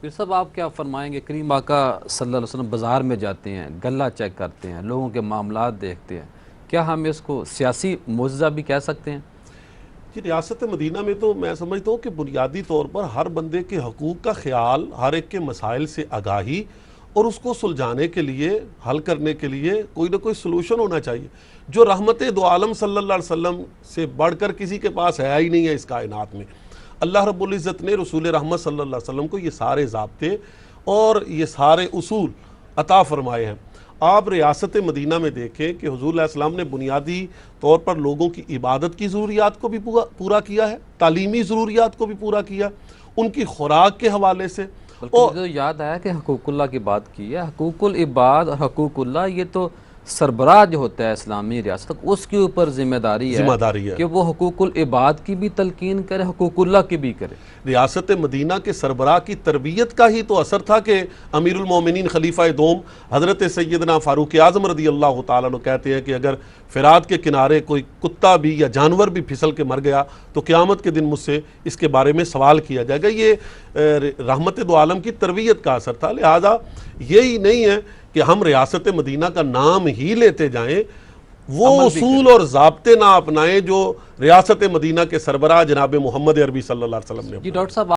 پھر صاحب آپ کیا فرمائیں گے؟ کریم آقا صلی اللہ علیہ وسلم بازار میں جاتے ہیں، غلہ چیک کرتے ہیں، لوگوں کے معاملات دیکھتے ہیں، کیا ہم اس کو سیاسی معجزہ بھی کہہ سکتے ہیں؟ کہ ریاست مدینہ میں تو میں سمجھتا ہوں کہ بنیادی طور پر ہر بندے کے حقوق کا خیال، ہر ایک کے مسائل سے آگاہی اور اس کو سلجھانے کے لیے، حل کرنے کے لیے کوئی نہ کوئی سلوشن ہونا چاہیے، جو رحمت دو عالم صلی اللہ علیہ وسلم سے بڑھ کر کسی کے پاس ہے ہی نہیں ہے اس کائنات میں۔ اللہ رب العزت نے رسول رحمت صلی اللہ علیہ وسلم کو یہ سارے ضابطے اور یہ سارے اصول عطا فرمائے ہیں۔ آپ ریاست مدینہ میں دیکھیں کہ حضور علیہ السلام نے بنیادی طور پر لوگوں کی عبادت کی ضروریات کو بھی پورا کیا ہے، تعلیمی ضروریات کو بھی پورا کیا، ان کی خوراک کے حوالے سے۔ بلکہ مجھے تو یاد آیا کہ حقوق اللہ کی بات کی ہے، حقوق العباد اور حقوق اللہ، یہ تو سربراہ جو ہوتا ہے اسلامی ریاست، اس کے اوپر ذمہ داری ہے کہ وہ حقوق العباد کی بھی تلقین کرے، حقوق اللہ کی بھی کرے۔ ریاست مدینہ کے سربراہ کی تربیت کا ہی تو اثر تھا کہ امیر المومنین خلیفہ دوم حضرت سیدنا فاروق اعظم رضی اللہ تعالیٰ عنہ کہتے ہیں کہ اگر فرات کے کنارے کوئی کتا بھی یا جانور بھی پھسل کے مر گیا تو قیامت کے دن مجھ سے اس کے بارے میں سوال کیا جائے گا۔ یہ رحمت دو عالم کی تربیت کا اثر تھا۔ لہذا یہی نہیں ہے کہ ہم ریاست مدینہ کا نام ہی لیتے جائیں، وہ اصول اور ضابطے نہ اپنائیں جو ریاست مدینہ کے سربراہ جناب محمد عربی صلی اللہ علیہ وسلم نے۔ جی ڈاکٹر صاحب